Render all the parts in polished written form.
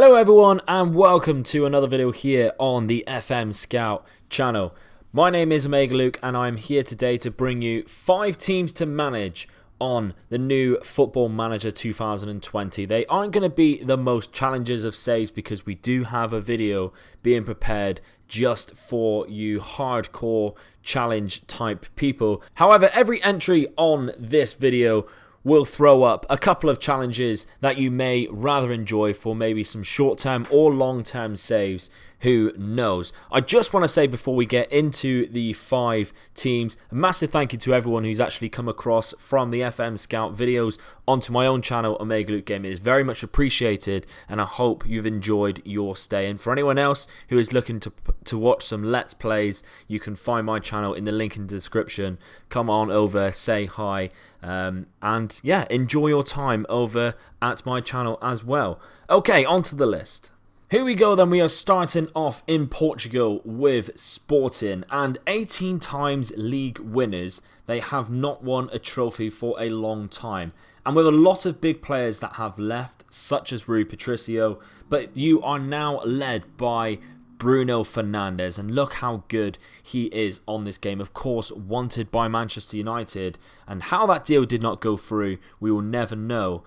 Hello everyone and welcome to another video here on the FM Scout channel. My name is Omega Luke and I'm here today to bring you 5 teams to manage on the new Football Manager 2020. They aren't going to be the most challenges of saves because we do have a video being prepared just for you hardcore challenge type people. However, every entry on this video will throw up a couple of challenges that you may rather enjoy for maybe some short-term or long-term saves. Who knows? I just want to say before we get into the 5 teams, a massive thank you to everyone who's actually come across from the FM Scout videos onto my own channel, Omega Luke Gaming. It is very much appreciated and I hope you've enjoyed your stay. And for anyone else who is looking to watch some Let's Plays, you can find my channel in the link in the description. Come on over, say hi, and yeah, enjoy your time over at my channel as well. Okay, on to the list. Here we go then, we are starting off in Portugal with Sporting, and 18 times league winners. They have not won a trophy for a long time, and with a lot of big players that have left, such as Rui Patricio, but you are now led by Bruno Fernandes, and look how good he is on this game. Of course, wanted by Manchester United, and how that deal did not go through, we will never know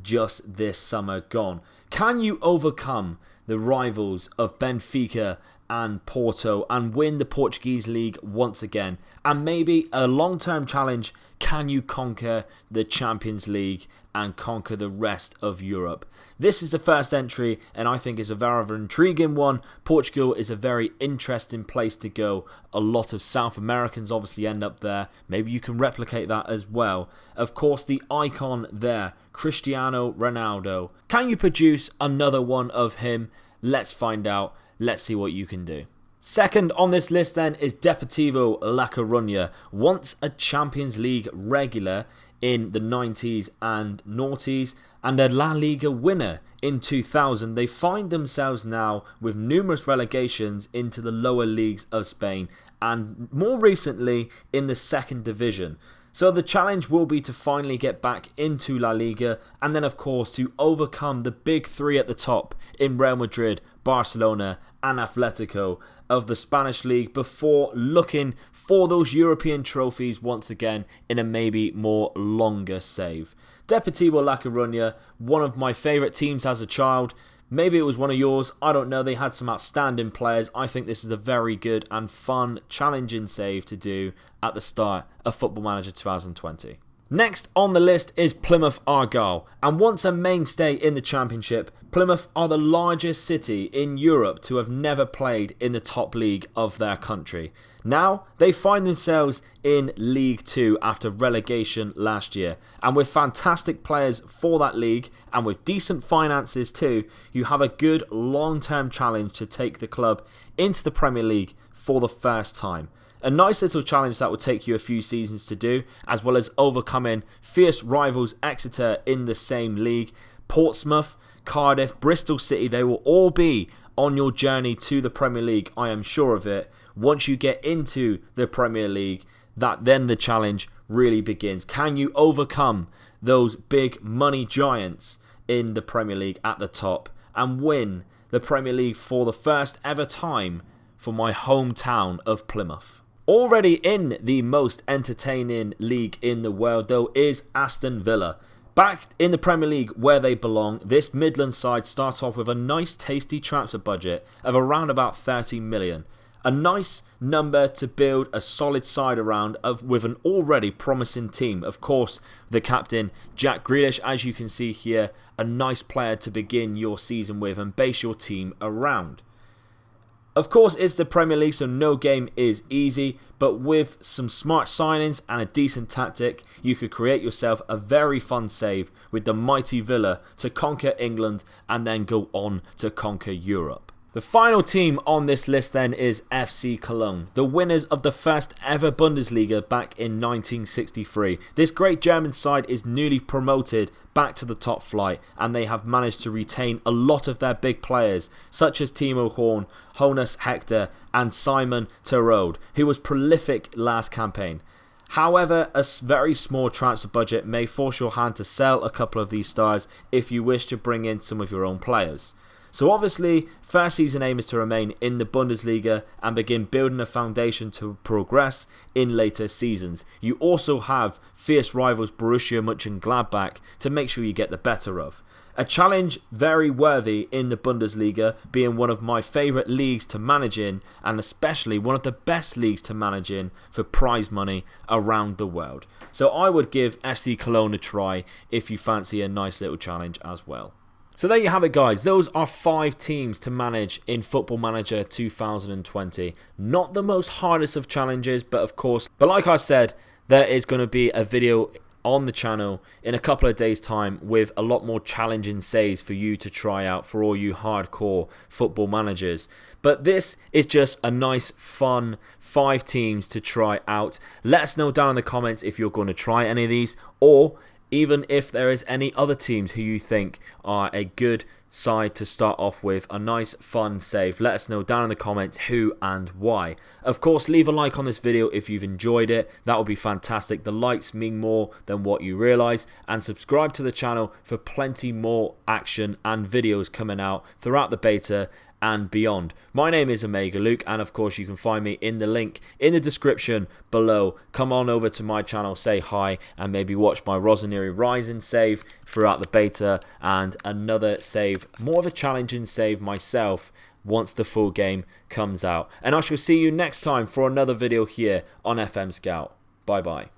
just this summer gone. Can you overcome the rivals of Benfica and Porto and win the Portuguese league once again? And maybe a long-term challenge, can you conquer the Champions League and conquer the rest of Europe? This is the first entry and I think it's a very intriguing one. Portugal is a very interesting place to go. A lot of South Americans obviously end up there. Maybe you can replicate that as well. Of course, the icon there, Cristiano Ronaldo. Can you produce another one of him? Let's find out. Let's see what you can do. Second on this list then is Deportivo La Coruna. Once a Champions League regular in the 90s and noughties and a La Liga winner in 2000, they find themselves now with numerous relegations into the lower leagues of Spain and more recently in the second division. So the challenge will be to finally get back into La Liga and then of course to overcome the big 3 at the top in Real Madrid, Barcelona and Atletico of the Spanish league before looking for those European trophies once again in a maybe more longer save. Deportivo La Coruna, one of my favourite teams as a child. Maybe it was one of yours, I don't know. They had some outstanding players. I think this is a very good and fun, challenging save to do at the start of Football Manager 2020. Next on the list is Plymouth Argyle, and once a mainstay in the Championship, Plymouth are the largest city in Europe to have never played in the top league of their country. Now, they find themselves in League 2 after relegation last year, and with fantastic players for that league, and with decent finances too, you have a good long-term challenge to take the club into the Premier League for the first time. A nice little challenge that will take you a few seasons to do, as well as overcoming fierce rivals Exeter in the same league. Portsmouth, Cardiff, Bristol City, they will all be on your journey to the Premier League, I am sure of it. Once you get into the Premier League, then the challenge really begins. Can you overcome those big money giants in the Premier League at the top and win the Premier League for the first ever time for my hometown of Plymouth? Already in the most entertaining league in the world though is Aston Villa. Back in the Premier League where they belong, this Midland side starts off with a nice tasty transfer budget of around about 30 million. A nice number to build a solid side around with an already promising team. Of course, the captain, Jack Grealish, as you can see here, a nice player to begin your season with and base your team around. Of course, it's the Premier League, so no game is easy, but with some smart signings and a decent tactic, you could create yourself a very fun save with the mighty Villa to conquer England and then go on to conquer Europe. The final team on this list then is FC Cologne, the winners of the first ever Bundesliga back in 1963. This great German side is newly promoted back to the top flight and they have managed to retain a lot of their big players such as Timo Horn, Jonas Hector and Simon Terode, who was prolific last campaign. However, a very small transfer budget may force your hand to sell a couple of these stars if you wish to bring in some of your own players. So obviously, first season aim is to remain in the Bundesliga and begin building a foundation to progress in later seasons. You also have fierce rivals Borussia Mönchengladbach to make sure you get the better of. A challenge very worthy in the Bundesliga, being one of my favourite leagues to manage in, and especially one of the best leagues to manage in for prize money around the world. So I would give FC Cologne a try if you fancy a nice little challenge as well. So there you have it, guys. Those are 5 teams to manage in Football Manager 2020. Not the most hardest of challenges, but like I said, there is going to be a video on the channel in a couple of days' time with a lot more challenging saves for you to try out for all you hardcore football managers. But this is just a nice, fun 5 teams to try out. Let us know down in the comments if you're going to try any of these, or even if there is any other teams who you think are a good side to start off with, a nice fun save. Let us know down in the comments who and why. Of course, leave a like on this video if you've enjoyed it. That would be fantastic. The likes mean more than what you realise. And subscribe to the channel for plenty more action and videos coming out throughout the beta and beyond. My name is Omega Luke, and of course you can find me in the link in the description below. Come on over to my channel, say hi, and maybe watch my Rossoneri Rising save throughout the beta, and another save, more of a challenging save myself, once the full game comes out. And I shall see you next time for another video here on FM Scout. Bye bye.